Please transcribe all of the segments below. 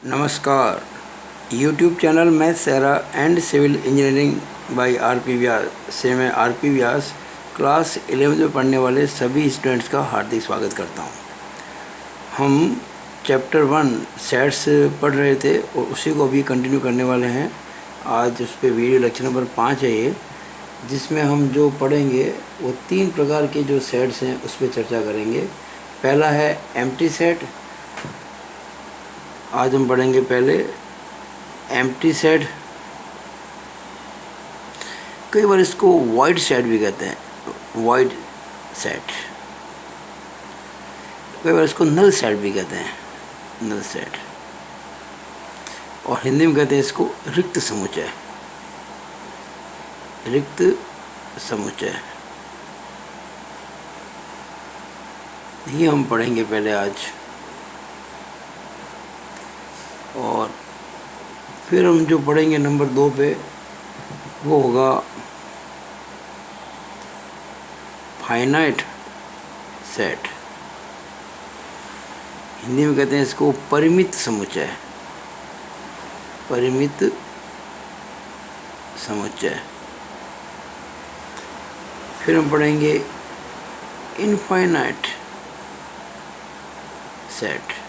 नमस्कार। YouTube channel math सैरा and civil engineering by आर.पी. व्यास से मैं आर.पी. व्यास क्लास 11 में पढ़ने वाले सभी स्टूडेंट्स का हार्दिक स्वागत करता हूं। हम चैप्टर 1 सेट्स पढ़ रहे थे और उसी को अभी कंटिन्यू करने वाले हैं। आज उस पर वीडियो लेक्चर नंबर 5 है ये, जिसमें हम जो पढ़ेंगे वो 3 प्रकार के जो सेट्स हैं उस पर चर्चा करेंगे। पहला है एम्प्टी सेट। आज हम पढ़ेंगे पहले एम्प्टी सेट। कई बार इसको वाइड सेट भी कहते हैं, वाइड सेट। कई बार इसको नल सेट भी कहते हैं, नल सेट। और हिंदी में कहते हैं इसको रिक्त समुच्चय, रिक्त समुच्चय। ये हम पढ़ेंगे पहले आज, और फिर हम जो पढ़ेंगे नंबर 2 पे वो होगा फाइनाइट सेट। हिंदी में कहते हैं इसको परिमित समुच्चय, परिमित समुच्चय। फिर हम पढ़ेंगे इनफाइनाइट सेट,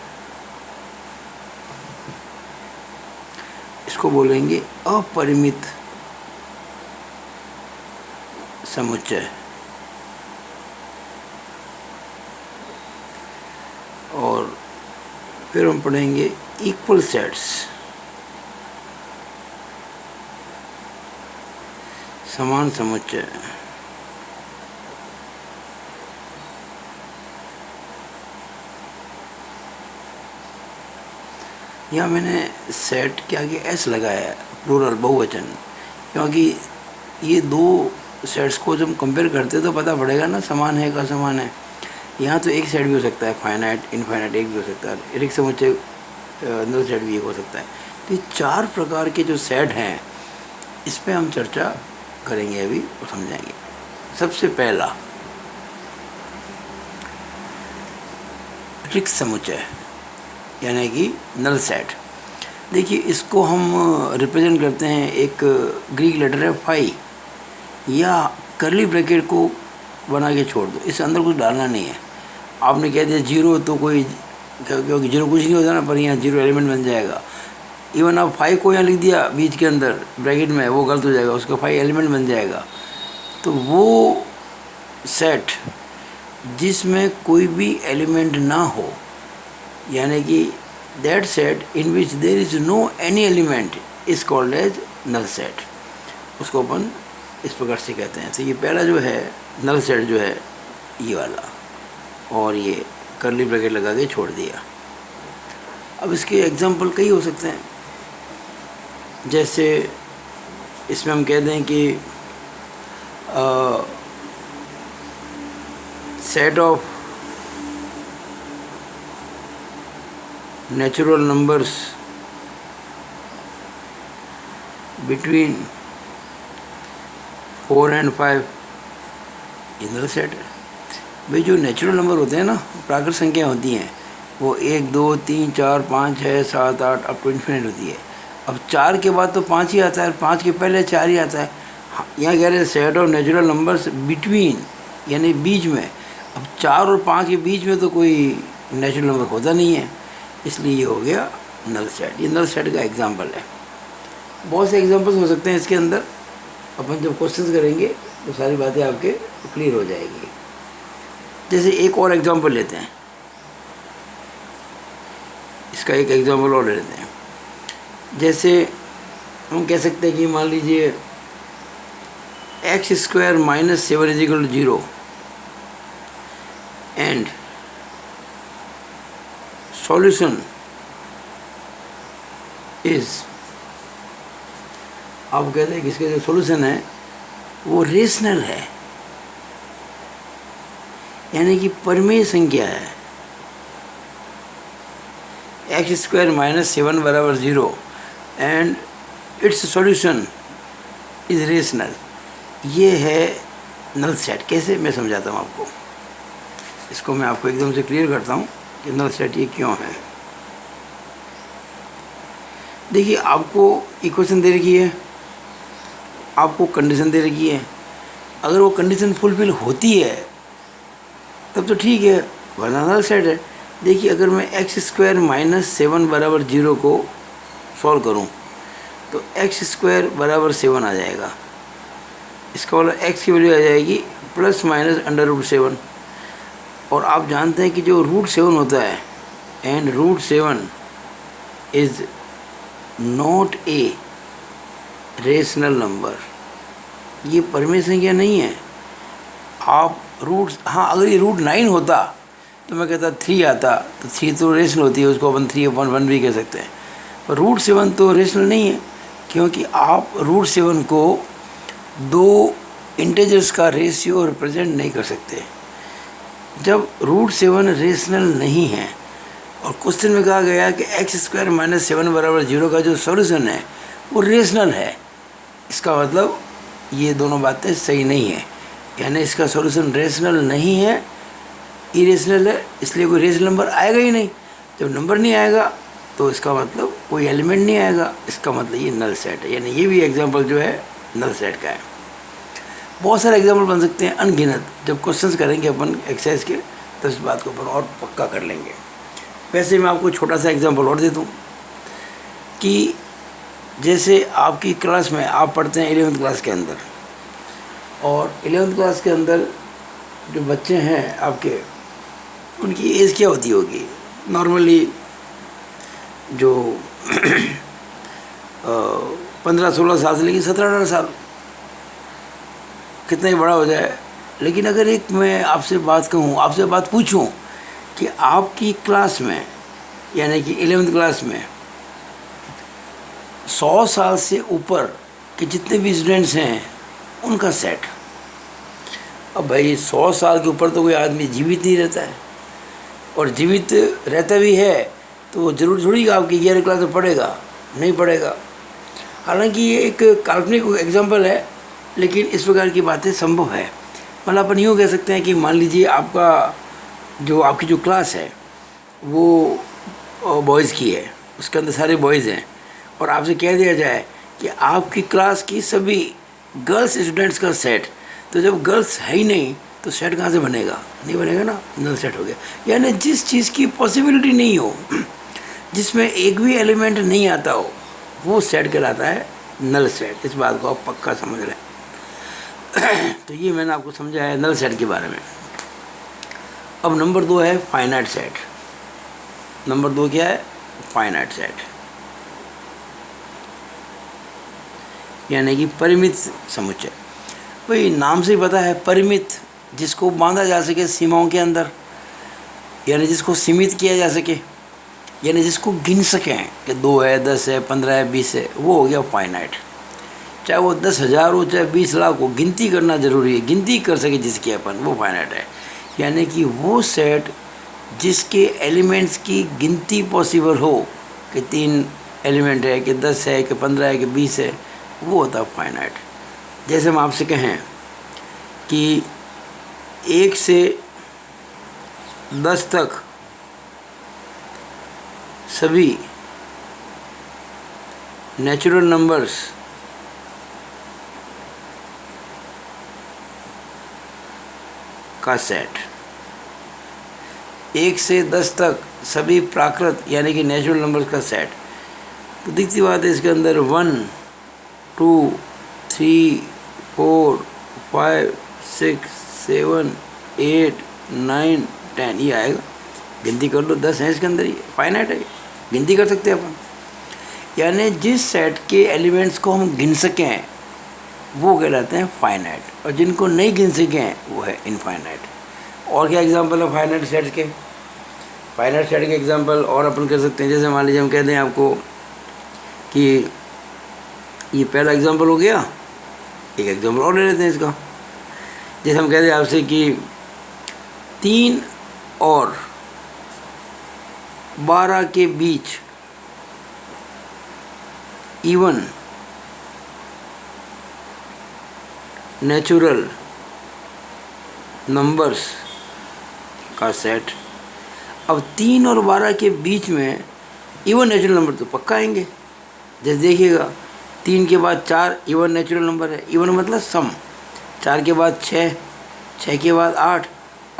इसको बोलेंगे अपरिमित समुच्चय। और फिर हम पढ़ेंगे इक्वल सेट्स, समान समुच्चय। यहाँ मैंने सेट के आगे एस लगाया है, प्लूरल बहुवचन, क्योंकि ये दो सेट्स को जब कंपेयर करते तो पता पड़ेगा ना समान है का समान है। यहाँ तो एक सेट भी हो सकता है, फाइनाइट इनफाइनाइट एक भी हो सकता है, एक समुच्चय नल सेट भी एक हो सकता है। तो ये 4 प्रकार के जो सेट हैं इस पर हम चर्चा करेंगे अभी और समझाएंगे। सबसे पहला रिक्त समुच्चय यानी कि नल सेट। देखिए इसको हम रिप्रेजेंट करते हैं, एक ग्रीक लेटर है फाई, या करली ब्रैकेट को बना के छोड़ दो, इस अंदर कुछ डालना नहीं है। आपने कह दिया 0 तो कोई, क्योंकि 0 कुछ नहीं होता ना, पर यहाँ 0 एलिमेंट बन जाएगा। इवन आप 5 को यहाँ लिख दिया बीच के अंदर ब्रैकेट में, वो गलत हो जाएगा, उसका 5 एलिमेंट बन जाएगा। तो वो सेट जिसमें कोई भी एलिमेंट ना हो, यानी कि that set in which there is no any element is called as null set, उसको अपन इस प्रकार से कहते हैं। तो ये पहला जो है नल सेट जो है ये वाला, और ये करली ब्रैकेट लगा के छोड़ दिया। अब इसके एग्जांपल कई हो सकते हैं, जैसे इसमें हम कह दें कि set of natural numbers between 4 and 5 ये नल सेट है। भाई जो नेचुरल नंबर होते हैं ना, प्राकृतिक संख्या होती हैं, वो 1 2 3 4 5 6 7 8 अप टू इन्फिनिट होती है। अब 4 के बाद तो 5 ही आता है, 5 के पहले 4 ही आता है। यहाँ कह रहे हैं set of natural numbers between, यानी बीच में। अब 4 और 5 के बीच में तो कोई नेचुरल नंबर होता नहीं है, इसलिए ये हो गया नल सेट। ये नल सेट का एग्जांपल है। बहुत से एग्जांपल्स हो सकते हैं इसके अंदर, अपन जब क्वेश्चंस करेंगे तो सारी बातें आपके क्लियर हो जाएगी। जैसे एक और एग्जांपल लेते हैं, इसका एक एग्जांपल और लेते हैं। जैसे हम कह सकते हैं कि मान लीजिए x² - 7 = 0 एंड सॉल्यूशन इज, आप कहते हैं कि इसके जो सॉल्यूशन है वो रेशनल है, यानी कि परिमेय संख्या है। x² - 7 = 0 and it's solution is rational, ये है नल सेट। कैसे, मैं समझाता हूँ आपको। इसको मैं आपको एकदम से क्लियर करता हूँ कि नल सेट ये क्यों है। देखिए आपको इक्वेशन दे रखी है, आपको कंडीशन दे रखी है, अगर वो कंडीशन फुलफिल होती है तब तो ठीक है, वरना नल सेट है। देखिए अगर मैं एक्स स्क्वायर माइनस 7 बराबर 0 को सॉल्व करूं तो एक्स स्क्वायर बराबर 7 आ जाएगा। इसका मतलब एक्स की वैल्यू आ जाएगी प्लस माइनस अंडर रूट 7। और आप जानते हैं कि जो रूट 7 होता है, and root 7 is not a rational number, ये परिमेय संख्या नहीं है। आप रूट, हाँ अगर ये रूट 9 होता तो मैं कहता 3 आता, तो 3 तो रेशनल होती है, उसको अपन 3/1 भी कह सकते हैं। पर रूट 7 तो रेशनल नहीं है, क्योंकि आप रूट 7 को दो इंटेजर्स का रेशियो रिप्रेजेंट नहीं कर सकते। जब रूट 7 रेशनल नहीं है और क्वेश्चन में कहा गया कि एक्स स्क्वायर माइनस 7 बराबर 0 का जो सॉल्यूशन है वो रेशनल है, इसका मतलब ये दोनों बातें सही नहीं है। यानी इसका सॉल्यूशन रेशनल नहीं है, इरेशनल है, इसलिए कोई रेशनल नंबर आएगा ही नहीं। जब नंबर नहीं आएगा तो इसका मतलब कोई एलिमेंट नहीं आएगा, इसका मतलब ये नल सेट है। यानी ये भी एग्जांपल जो है नल सेट का है। बहुत सारे एग्जांपल बन सकते हैं, अनगिनत। जब क्वेश्चंस करेंगे अपन एक्सरसाइज के तो इस बात को अपन और पक्का कर लेंगे। वैसे मैं आपको छोटा सा एग्जांपल और दे दूँ कि जैसे आपकी क्लास में आप पढ़ते हैं 11th क्लास के अंदर, और 11th क्लास के अंदर जो बच्चे हैं आपके, उनकी एज क्या होती होगी नॉर्मली? जो 15-16 साल से लेकर 17-18 साल, कितना ही बड़ा हो जाए। लेकिन अगर एक मैं आपसे बात कहूँ, आपसे बात पूछूँ कि आपकी क्लास में, यानी कि 11th क्लास में 100 साल से ऊपर के जितने भी स्टूडेंट्स हैं उनका सेट। अब भाई 100 साल के ऊपर तो कोई आदमी जीवित नहीं रहता है, और जीवित रहता भी है तो वो जरूर थोड़ी आपकी 11th क्लास में पढ़ेगा, नहीं पढ़ेगा। हालांकि ये एक काल्पनिक एग्जांपल है, लेकिन इस प्रकार की बातें संभव है। मतलब अपन यूँ कह सकते हैं कि मान लीजिए आपकी जो क्लास है वो बॉयज़ की है, उसके अंदर सारे बॉयज़ हैं, और आपसे कह दिया जाए कि आपकी क्लास की सभी गर्ल्स स्टूडेंट्स का सेट, तो जब गर्ल्स है ही नहीं तो सेट कहाँ से बनेगा? नहीं बनेगा ना, नल सेट हो गया। यानी जिस चीज़ की पॉसिबिलिटी नहीं हो, जिसमें एक भी एलिमेंट नहीं आता हो, वो सेट कहलाता है नल सेट। इस बात को आप पक्का समझ रहे हैं। तो ये मैंने आपको समझाया है नल सेट के बारे में। अब नंबर 2 है फाइनाइट सेट। नंबर 2 क्या है? फाइनाइट सेट, यानी कि परिमित समुच्चय। भाई नाम से ही पता है, परिमित, जिसको बांधा जा सके सीमाओं के अंदर, यानी जिसको सीमित किया जा सके, यानी जिसको गिन सकें कि 2 है, 10 है, 15 है, 20 है, वो हो गया फाइनाइट। चाहे वो 10,000 हो, चाहे 20 लाख हो, गिनती करना ज़रूरी है, गिनती कर सके जिसकी अपन, वो फाइनाइट है। यानी कि वो सेट जिसके एलिमेंट्स की गिनती पॉसिबल हो, कि 3 एलिमेंट है, कि 10 है, कि 15 है, कि 20 है, वो होता है फाइनाइट। जैसे हम आपसे कहें कि 1 से 10 तक सभी नेचुरल नंबर्स का सेट, 1 से 10 तक सभी प्राकृत यानी कि नेचुरल नंबर्स का सेट। तो दिखती बात है इसके अंदर 1, 2, 3, 4, 5, 6, 7, 8, 9, 10 ये आएगा। गिनती कर लो, 10 है इसके अंदर, ये फाइनाइट है, गिनती कर सकते हैं अपन। यानी जिस सेट के एलिमेंट्स को हम गिन सकें वो कहलाते हैं फाइनाइट, और जिनको नहीं गिन सकें वो है इनफाइनाइट। और क्या एग्जांपल है फाइनाइट सेट के? फाइनाइट सेट के एग्जांपल और अपन कर सकते हैं। जैसे मान लीजिए हम कहते हैं आपको कि ये पहला एग्जांपल हो गया, एक एग्जांपल और ले लेते हैं इसका। जैसे हम कहते हैं आपसे कि 3 और 12 के बीच इवन नेचुरल नंबर्स का सेट। अब 3 और 12 के बीच में इवन नेचुरल नंबर तो पक्का आएंगे, जैसे देखिएगा 3 के बाद 4 इवन नेचुरल नंबर है, इवन मतलब सम। 4 के बाद 6, 6 के बाद 8,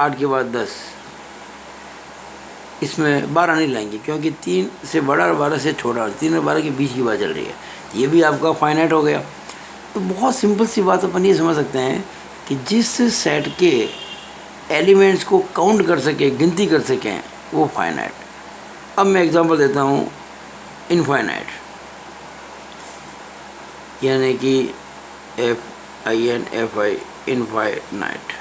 8 के बाद 10। इसमें 12 नहीं लाएंगे क्योंकि 3 से बड़ा और 12 से छोटा, 3 और 12 के बीच की बात चल रही है। ये भी आपका फाइनाइट हो गया। तो बहुत सिंपल सी बात अपन ये समझ सकते हैं कि जिस सेट के एलिमेंट्स को काउंट कर सके, गिनती कर सकें, वो फाइनाइट। अब मैं एग्जांपल देता हूँ इनफाइनाइट, यानी कि FINFI इनफाइनाइट,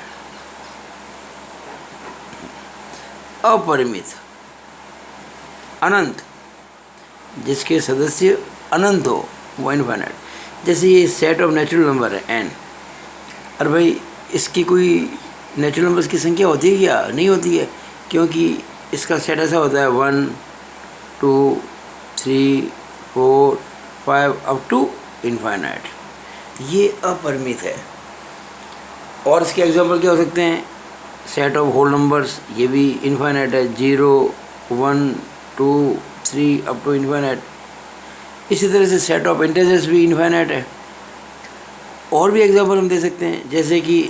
अपरिमित, अनंत, जिसके सदस्य अनंत हो वो इनफाइनाइट। जैसे ये सेट ऑफ नेचुरल नंबर है n। अरे भाई इसकी कोई नेचुरल नंबर्स की संख्या होती है क्या? नहीं होती है, क्योंकि इसका सेट ऐसा होता है 1 2 3 4 5 अप टू इनफाइनाइट। ये अपरिमित है। और इसके एग्जांपल क्या हो सकते हैं? सेट ऑफ होल नंबर्स, ये भी इनफाइनाइट है, 0 1 2 3 अप टू इनफाइनाइट। इसी तरह से सेट ऑफ इंटीजर्स भी इनफाइनाइट है। और भी एग्जांपल हम दे सकते हैं, जैसे कि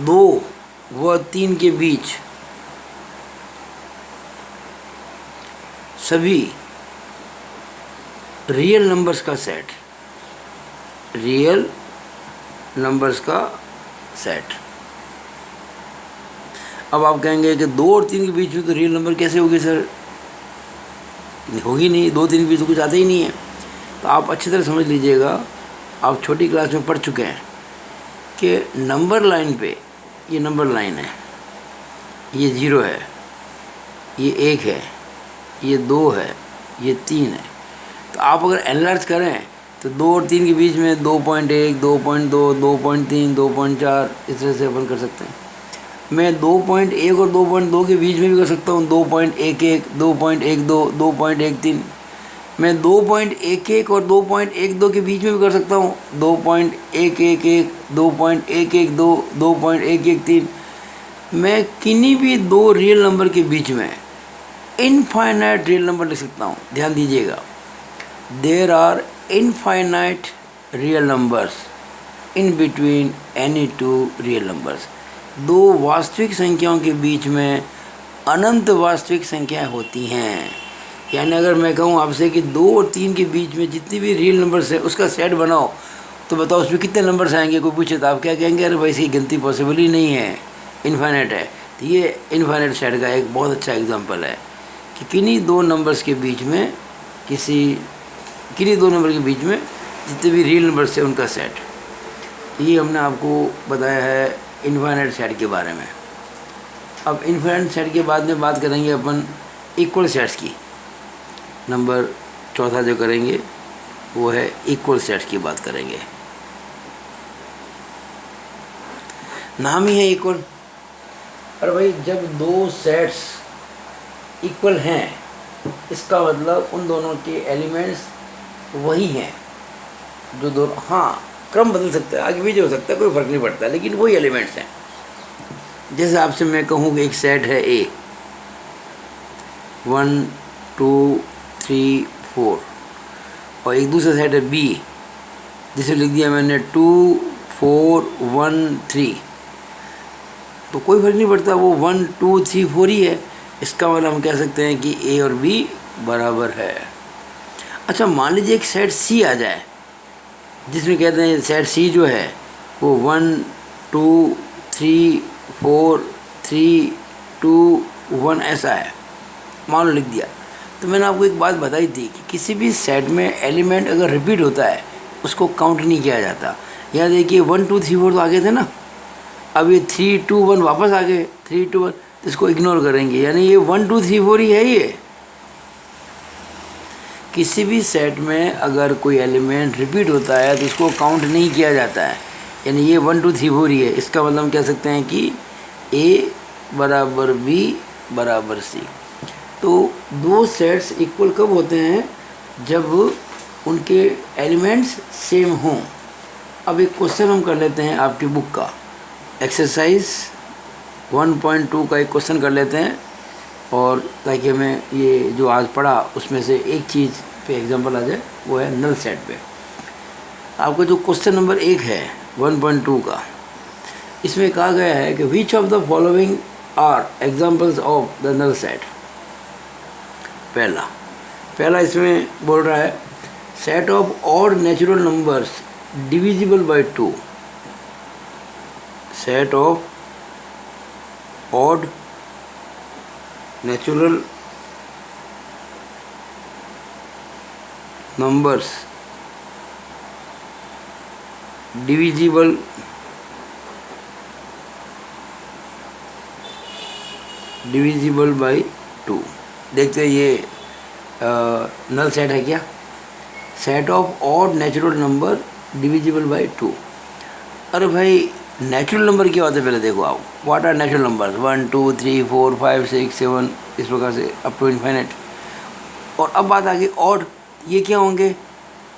2 व 3 के बीच सभी रियल नंबर्स का सेट, रियल नंबर्स का सेट। अब आप कहेंगे कि 2 और 3 के बीच में तो रियल नंबर कैसे होगी सर? होगी नहीं, 2 3 के बीच तो कुछ आता ही नहीं है। तो आप अच्छी तरह समझ लीजिएगा, आप छोटी क्लास में पढ़ चुके हैं कि नंबर लाइन पे, ये नंबर लाइन है, ये 0 है, ये 1 है, ये 2 है, ये 3 है। तो आप अगर एनलार्ज करें तो 2 और 3 के बीच में 2.1 2.2 2.3 2.4 इस तरह से अपन कर सकते हैं। मैं 2.1 और 2.2 के बीच में भी कर सकता हूँ, 2.11 2.12 2.13। मैं 2.11 और 2.12 के बीच में भी कर सकता हूँ, 2.111 2.112 2.113। मैं किन्हीं भी 2 रियल नंबर के बीच में इनफाइनाइट रियल नंबर लिख सकता हूँ। ध्यान दीजिएगा, there are infinite real numbers in between any 2 real numbers. 2 वास्तविक संख्याओं के बीच में अनंत वास्तविक संख्याएं होती हैं। यानी अगर मैं कहूँ आपसे कि 2 और 3 के बीच में जितनी भी रियल नंबर्स है उसका सेट बनाओ, तो बताओ उसमें कितने नंबर्स आएंगे? कोई पूछे तो आप क्या कहेंगे? अरे भाई इसकी गिनती पॉसिबल ही नहीं है, इनफाइनाइट है। तो ये इनफाइनाइट सेट का एक बहुत अच्छा एग्जांपल है कि किन्हीं 2 नंबर्स के बीच में, किन्हीं 2 नंबर के बीच में जितने भी रियल नंबर्स है उनका सेट। ये हमने आपको बताया है इनफाइनाइट सेट के बारे में। अब इनफाइनाइट सेट के बाद में बात करेंगे अपन इक्वल सेट्स की। नंबर 4 जो करेंगे वो है इक्वल सेट्स की बात करेंगे। नाम ही है इक्वल। और भाई जब 2 सेट्स इक्वल हैं, इसका मतलब उन दोनों के एलिमेंट्स वही हैं जो दोनों, हाँ क्रम बदल सकता है, आगे पीछे हो सकता है, कोई फ़र्क नहीं पड़ता, लेकिन वही एलिमेंट्स हैं। जैसे आपसे मैं कहूँ कि एक सेट है A 1 2 3 4 और एक दूसरा सेट है B जिसे लिख दिया मैंने 2 4 1 3। तो कोई फ़र्क नहीं पड़ता, वो 1 2 3 4 ही है। इसका मतलब हम कह सकते हैं कि A और B बराबर है। अच्छा, मान लीजिए एक सेट C आ जाए जिसमें कहते हैं सेट C जो है वो 1 2 3 4 3 2 1 ऐसा है, मान लो लिख दिया। तो मैंने आपको एक बात बताई थी कि किसी भी सेट में एलिमेंट अगर रिपीट होता है उसको काउंट नहीं किया जाता। यहाँ देखिए 1 2 3 4 तो आगे थे ना, अब ये 3 2 1 वापस आ गए, 3 2 1, तो इसको इग्नोर करेंगे, यानी ये 1 2 3 4 ही है। ये किसी भी सेट में अगर कोई एलिमेंट रिपीट होता है तो उसको काउंट नहीं किया जाता है, यानी ये 1 2 3 4 ही है। इसका मतलब हम कह सकते हैं कि A बराबर B बराबर C। तो 2 सेट्स इक्वल कब होते हैं? जब उनके एलिमेंट्स सेम हों। अब एक क्वेश्चन हम कर लेते हैं आपकी बुक का, एक्सरसाइज 1.2 का एक क्वेश्चन कर लेते हैं। और ताकि हमें ये जो आज पढ़ा उसमें से एक चीज़ पे एग्जांपल आ जाए, वो है नल सेट पे। आपका जो क्वेश्चन नंबर 1 है 1.2 का, इसमें कहा गया है कि which of the following are examples of the null set. पहला इसमें बोल रहा है set of odd natural numbers divisible by 2। Set of odd natural numbers divisible by 2। देखते हैं ये नल सेट है क्या। Set of odd natural number divisible by 2। अरे भाई नेचुरल नंबर क्या होते हैं पहले देखो आप। What are natural numbers? 1 2 3 4 5 6 7 इस प्रकार से अप टू इन्फिनिट। और अब बात आ गई ऑड, ये क्या होंगे?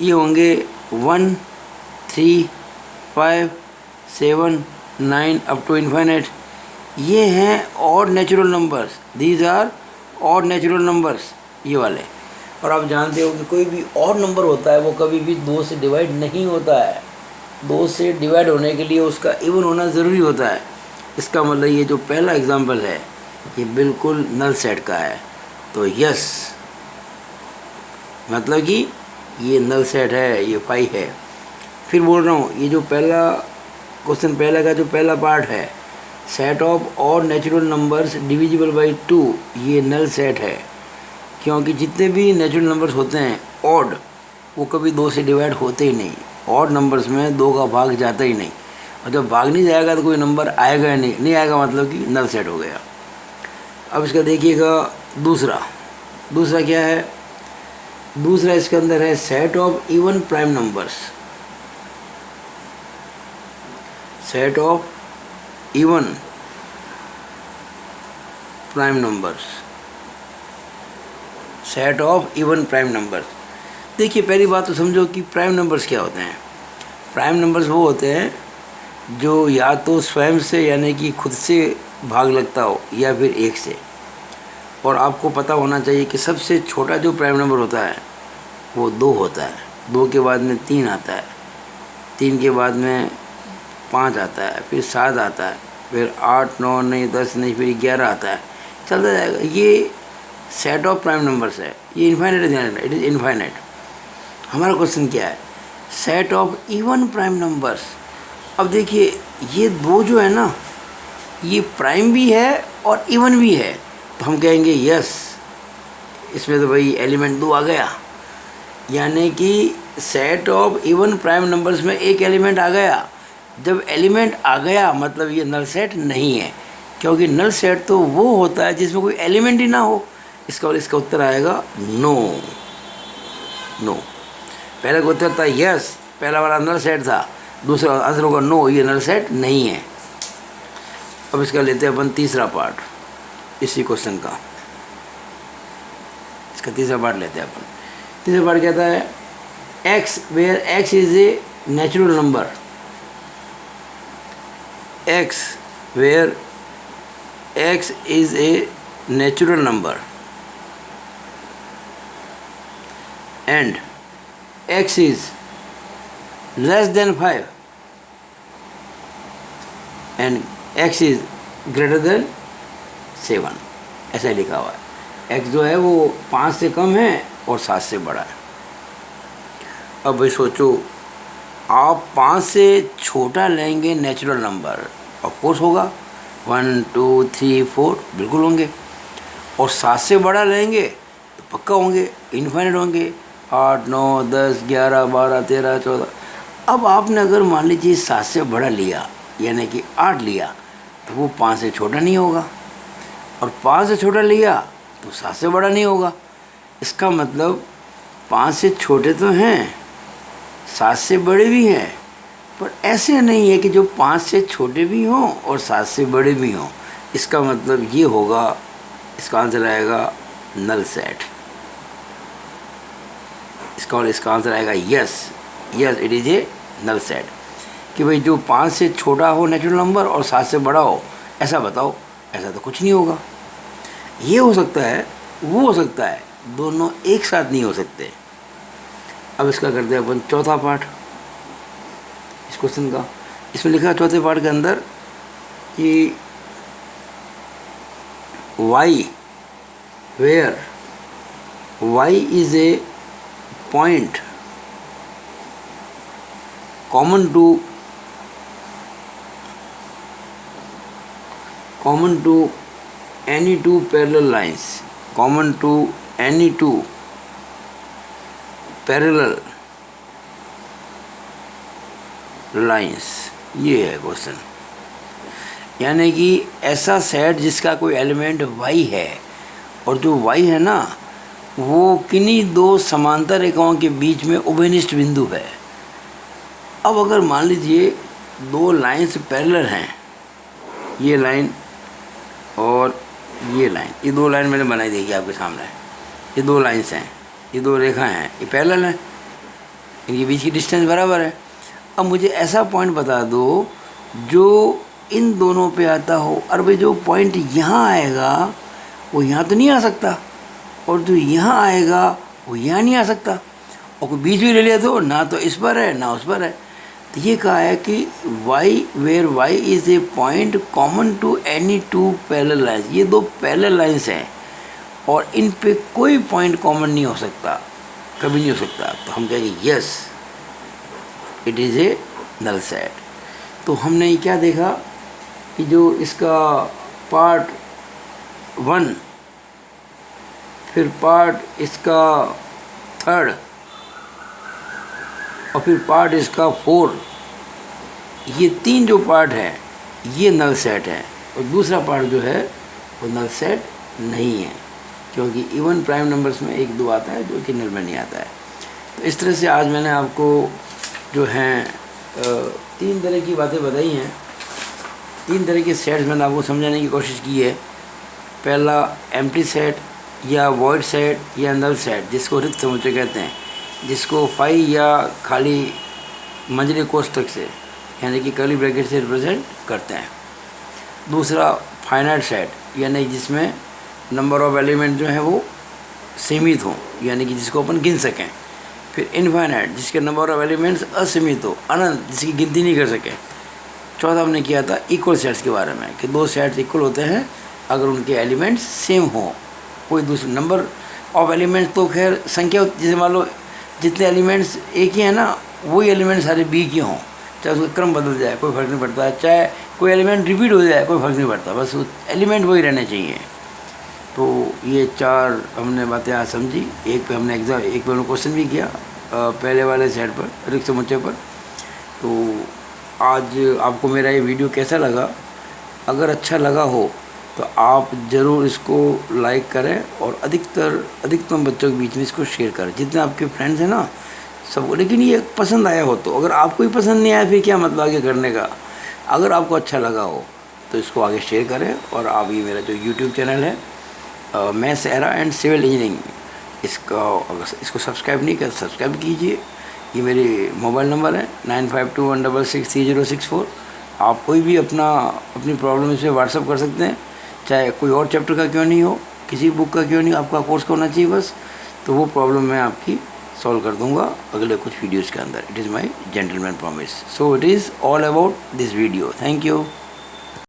ये होंगे 1 3 5 7 9 अप टू इन्फिनिट। ये हैं odd natural numbers, these are odd natural numbers, ये वाले। और आप जानते हो कि कोई भी ऑड नंबर होता है वो कभी भी 2 से डिवाइड नहीं होता है। 2 से डिवाइड होने के लिए उसका इवन होना ज़रूरी होता है। इसका मतलब ये जो पहला एग्जांपल है ये बिल्कुल नल सेट का है। तो यस, मतलब कि ये नल सेट है, ये 5 है। फिर बोल रहा हूँ, ये जो पहला क्वेश्चन पहला का जो पहला पार्ट है set of odd natural numbers divisible by 2, ये नल सेट है। क्योंकि जितने भी नेचुरल नंबर्स होते हैं ऑड, वो कभी 2 से डिवाइड होते ही नहीं। ऑड नंबर्स में 2 का भाग जाता ही नहीं, और जब भाग नहीं जाएगा तो कोई नंबर आएगा नहीं आएगा, मतलब कि नल सेट हो गया। अब इसका देखिएगा दूसरा क्या है। दूसरा इसके अंदर है set of even prime numbers. Set of even prime numbers. Set of even prime numbers. देखिए पहली बात तो समझो कि प्राइम नंबर्स क्या होते हैं। प्राइम नंबर्स वो होते हैं जो या तो स्वयं से यानी कि खुद से भाग लगता हो या फिर 1 से। और आपको पता होना चाहिए कि सबसे छोटा जो प्राइम नंबर होता है वो 2 होता है। 2 के बाद में 3 आता है, 3 के बाद में 5 आता है, फिर 7 आता है, फिर 8 9 नहीं 10 नहीं, फिर 11 आता है, चलता जाएगा। ये सेट ऑफ प्राइम नंबर्स है, ये इन्फाइनाइट है, इट इज़ इन्फाइनाइट। हमारा क्वेश्चन क्या है? Set of even prime numbers. अब देखिए ये 2 जो है ना, ये प्राइम भी है और इवन भी है। तो हम कहेंगे यस, इसमें तो भाई एलिमेंट 2 आ गया, यानी कि set of even prime numbers में एक एलिमेंट आ गया। जब एलिमेंट आ गया मतलब ये नल सेट नहीं है, क्योंकि नल सेट तो वो होता है जिसमें कोई एलिमेंट ही ना हो। इसका उत्तर आएगा नो। पहले का उत्तर था यस, पहला वाला नल सेट था, दूसरा आंसर होगा नो, ये नल सेट नहीं है। अब इसका लेते हैं अपन तीसरा पार्ट इसी क्वेश्चन का। इसका तीसरा पार्ट लेते हैं अपन। तीसरा पार्ट कहता है x where x is a natural number. X where x is a natural number and x is less than 5 and x is greater than 7, ऐसा लिखा हुआ है। x जो है वो 5 से कम है और 7 से बड़ा है। अब भाई सोचो, आप 5 से छोटा लेंगे नेचुरल नंबर, ऑफ कोर्स होगा 1 2 3 4 बिल्कुल होंगे, और 7 से बड़ा लेंगे तो पक्का होंगे, इन्फाइनाइट होंगे, 8 9 10 11 12 13 14। अब आपने अगर मान लीजिए 7 से बड़ा लिया यानी कि 8 लिया तो वो 5 से छोटा नहीं होगा, और 5 से छोटा लिया तो 7 से बड़ा नहीं होगा। इसका मतलब 5 से छोटे तो हैं, 7 से बड़े भी हैं, पर ऐसे नहीं है कि जो 5 से छोटे भी हों और 7 से बड़े भी हों। इसका मतलब ये होगा, इसका आंसर आएगा नल सेट। इसका आंसर आएगा yes it is a null set. कि भाई जो 5 से छोटा हो नेचुरल नंबर और 7 से बड़ा हो, ऐसा बताओ। ऐसा तो कुछ नहीं होगा। ये हो सकता है, वो हो सकता है, दोनों एक साथ नहीं हो सकते। अब इसका करते हैं अपन चौथा पार्ट इस क्वेश्चन का। इसमें लिखा है चौथे पार्ट के अंदर कि y where y is a point common to any two parallel lines, common to any two parallel lines, ये है क्वेश्चन। यानी कि ऐसा सेट जिसका कोई एलिमेंट y है और जो y है ना वो किन्हीं दो समांतर रेखाओं के बीच में उभयनिष्ठ बिंदु है। अब अगर मान लीजिए दो लाइन्स पैरेलल हैं, ये लाइन और ये लाइन, ये दो लाइन मैंने बनाई देखी आपके सामने, ये दो लाइन्स हैं, ये दो रेखा हैं, ये पैरेलल हैं, इनके बीच की डिस्टेंस बराबर है। अब मुझे ऐसा पॉइंट बता दो जो इन दोनों पे आता हो। और भाई जो पॉइंट यहाँ आएगा वो यहाँ तो नहीं आ सकता, और जो यहाँ आएगा वो यहाँ नहीं आ सकता, और कोई बीच भी ले लिया तो ना तो इस पर है ना उस पर है। तो ये कहा है कि y where y is a point common to any two parallel lines, ये दो पैरेलल लाइन्स हैं और इन पे कोई पॉइंट कॉमन नहीं हो सकता, कभी नहीं हो सकता। तो हम कहेंगे yes it is a null set. तो हमने ये क्या देखा कि जो इसका पार्ट 1, फिर पार्ट इसका 3rd और फिर पार्ट इसका 4, ये 3 जो पार्ट है ये नल सेट है, और दूसरा पार्ट जो है वो नल सेट नहीं है, क्योंकि इवन प्राइम नंबर्स में 1 2 आता है जो कि नल में नहीं आता है। तो इस तरह से आज मैंने आपको जो हैं 3 तरह की बातें बताई हैं, 3 तरह के सेट्स मैंने आपको समझाने की कोशिश की है। पहला एम्प्टी सेट या वॉइड सेट या नल सेट, जिसको रिक्त समुच्चय कहते हैं, जिसको फाई या खाली मंझले कोष्ठक से यानी कि कर्ली ब्रैकेट से रिप्रेजेंट करते हैं। दूसरा फाइनाइट सेट, यानी जिसमें नंबर ऑफ एलिमेंट जो हैं वो सीमित हों, यानी कि जिसको अपन गिन सकें। फिर इनफाइनाइट, जिसके नंबर ऑफ एलिमेंट्स असीमित हो, अनंत, जिसकी गिनती नहीं कर सकें। चौथा हमने किया था इक्वल सेट्स के बारे में कि दो सेट्स इक्वल होते हैं अगर उनके एलिमेंट्स सेम हो। कोई दूसरा नंबर ऑफ एलिमेंट्स तो खैर संख्या, जैसे मान लो जितने एलिमेंट्स एक ही हैं ना, वही एलिमेंट्स सारे बी के हों, चाहे उसका क्रम बदल जाए कोई फ़र्क नहीं पड़ता, चाहे कोई एलिमेंट रिपीट हो जाए कोई फ़र्क नहीं पड़ता, बस एलिमेंट वही रहने चाहिए। तो ये 4 हमने बातें आज समझी। एक पे हमने क्वेश्चन भी किया पहले वाले सेट पर, रिक्त समुच्चय पर। तो आज आपको मेरा ये वीडियो कैसा लगा? अगर अच्छा लगा हो तो आप ज़रूर इसको लाइक करें और अधिकतम बच्चों के बीच में इसको शेयर करें, जितने आपके फ्रेंड्स हैं ना सबको। लेकिन ये पसंद आया हो तो, अगर आपको ही पसंद नहीं आया फिर क्या मतलब आगे करने का। अगर आपको अच्छा लगा हो तो इसको आगे शेयर करें। और आप ये मेरा जो यूट्यूब चैनल है maths era and civil engineering, इसको सब्सक्राइब नहीं कर सब्सक्राइब कीजिए। ये मेरे मोबाइल नंबर है 9521663064। आप कोई भी अपनी प्रॉब्लम इसे व्हाट्सअप कर सकते हैं, चाहे कोई और चैप्टर का क्यों नहीं हो, किसी बुक का क्यों नहीं, आपका कोर्स का होना चाहिए बस। तो वो प्रॉब्लम मैं आपकी सॉल्व कर दूंगा अगले कुछ वीडियोज़ के अंदर। It is my gentleman promise. So it is all about this video. Thank you.